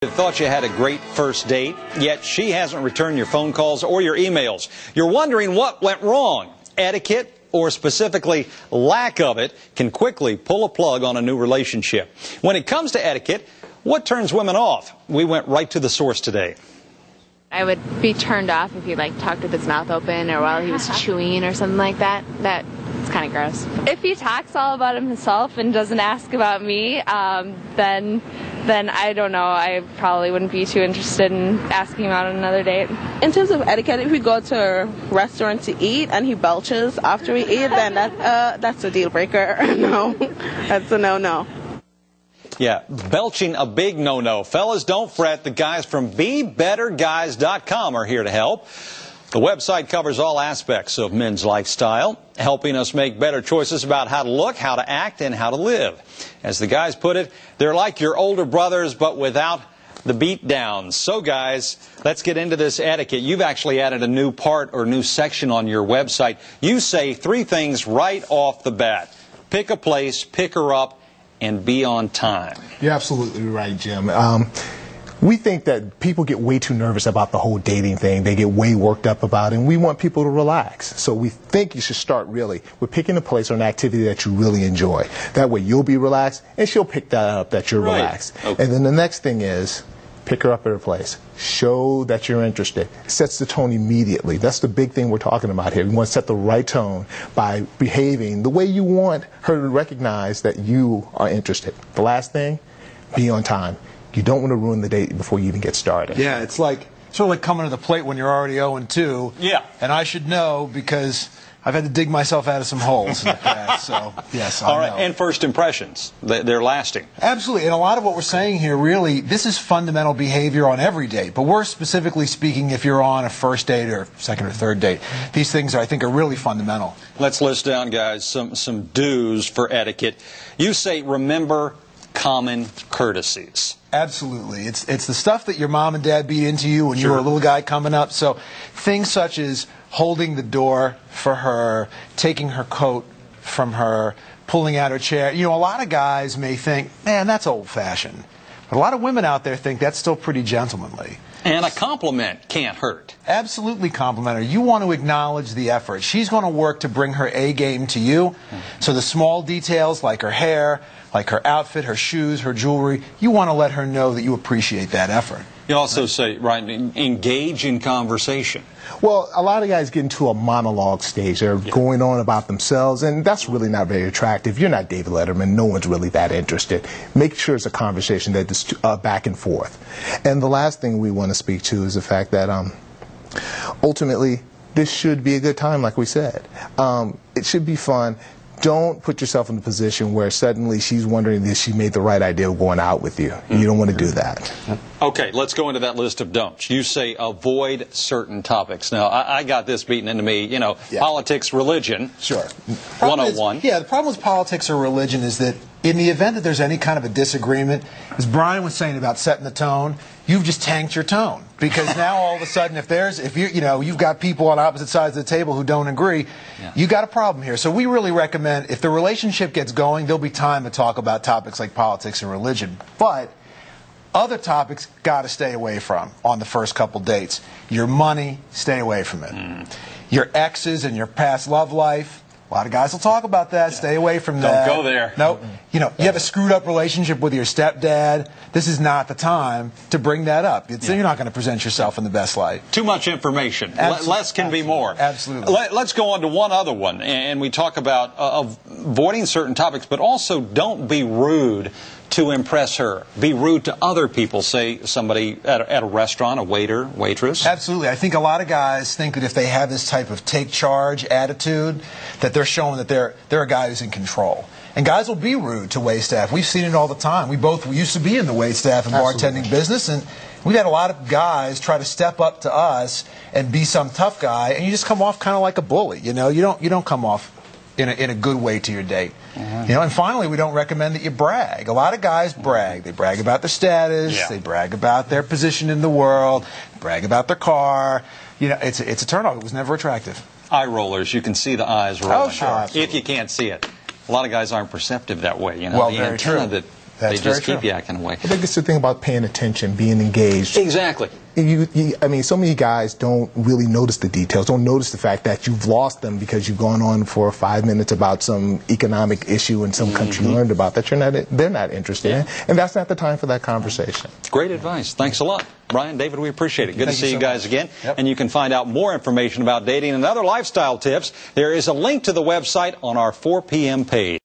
Thought you had a great first date, yet she hasn't returned your phone calls or your emails. You're wondering what went wrong. Etiquette, or specifically lack of it, can quickly pull a plug on a new relationship. When it comes to etiquette, what turns women off? We went right to the source today. I would be turned off if he talked with his mouth open or while he was chewing or something like that. That's kind of gross. If he talks all about himself and doesn't ask about me, then I don't know. I probably wouldn't be too interested in asking him out on another date. In terms of etiquette, if we go to a restaurant to eat and he belches after we eat, then that's a deal breaker. No, that's a no-no. Yeah, belching a big no-no. Fellas, don't fret. The guys from BeBetterGuys.com are here to help. The website covers all aspects of men's lifestyle, helping us make better choices about how to look, how to act, and how to live. As the guys put it, they're like your older brothers, but without the beat downs. So guys, let's get into this etiquette. You've actually added a new part or new section on your website. You say 3 things right off the bat. Pick a place, pick her up, and be on time. You're absolutely right, Jim. We think that people get way too nervous about the whole dating thing. They get way worked up about it, and we want people to relax. So we think you should start really with picking a place or an activity that you really enjoy. That way you'll be relaxed, and she'll pick that up that you're relaxed. Okay. And then the next thing is pick her up at her place. Show that you're interested. It sets the tone immediately. That's the big thing we're talking about here. We want to set the right tone by behaving the way you want her to recognize that you are interested. The last thing, be on time. You don't want to ruin the date before you even get started. Yeah, it's sort of like coming to the plate when you're already 0-2. Yeah. And I should know because I've had to dig myself out of some holes in the past. So, yes, I All right, know. and first impressions, they're lasting. Absolutely. And a lot of what we're saying here, really, this is fundamental behavior on every date. But we're specifically speaking if you're on a first date or second or third date. These things, I think, are really fundamental. Let's list down, guys, some do's for etiquette. You say, remember common courtesies. Absolutely. It's the stuff that your mom and dad beat into you when you were a little guy coming up. So things such as holding the door for her, taking her coat from her, pulling out her chair. You know, a lot of guys may think, man, that's old-fashioned. But a lot of women out there think that's still pretty gentlemanly. And a compliment can't hurt. Absolutely complimentary. You want to acknowledge the effort. She's going to work to bring her A game to you. So the small details like her hair, like her outfit, her shoes, her jewelry, you want to let her know that you appreciate that effort. You also say, right, engage in conversation. Well, a lot of guys get into a monologue stage. They're going on about themselves, and that's really not very attractive. You're not David Letterman. No one's really that interested. Make sure it's a conversation that is back and forth. And the last thing we want to speak to is the fact that ultimately this should be a good time, like we said. It should be fun. Don't put yourself in a position where suddenly she's wondering if she made the right idea of going out with you. You don't want to do that. Okay, let's go into that list of don'ts. You say avoid certain topics. Now, I got this beaten into me, you know, politics, religion. Sure. 101. The problem with politics or religion is that in the event that there's any kind of a disagreement, as Brian was saying about setting the tone, you've just tanked your tone. Because now all of a sudden, if you've got people on opposite sides of the table who don't agree, you got a problem here. So we really recommend if the relationship gets going, there'll be time to talk about topics like politics and religion. But other topics got to stay away from on the first couple dates. Your money, stay away from it. Your exes and your past love life. A lot of guys will talk about that. Stay away from that. Don't go there. Nope. You know, you have a screwed up relationship with your stepdad. This is not the time to bring that up. You're not going to present yourself in the best light. Too much information. Less can be more. Absolutely. Let's go on to one other one. And we talk about avoiding certain topics, but also don't be rude to impress her. Be rude to other people, say somebody at a restaurant, a waiter, waitress. Absolutely. I think a lot of guys think that if they have this type of take charge attitude, that they're showing that they're a guy who's in control. And guys will be rude to waitstaff. We've seen it all the time. We both used to be in the waitstaff and bartending business, and we've had a lot of guys try to step up to us and be some tough guy, and you just come off kind of like a bully. You know, you don't come off in a good way to your date. You know, and finally, we don't recommend that you brag. A lot of guys brag. They brag about their status. They brag about their position in the world. Brag about their car. You know, it's a turnoff. It was never attractive. Eye rollers. You can see the eyes rolling. Oh, sure. If you can't see it. A lot of guys aren't perceptive that way. You know, well, the very antenna true. that That's they just very keep true. yakking away. I think it's the thing about paying attention, being engaged. Exactly. I mean, so many guys don't really notice the details, don't notice the fact that you've lost them because you've gone on for 5 minutes about some economic issue in some country you learned about that they're not interested in, and that's not the time for that conversation. Great advice. Thanks a lot. Brian, David, we appreciate it. Good to see you guys again. Yep. And you can find out more information about dating and other lifestyle tips. There is a link to the website on our 4 p.m. page.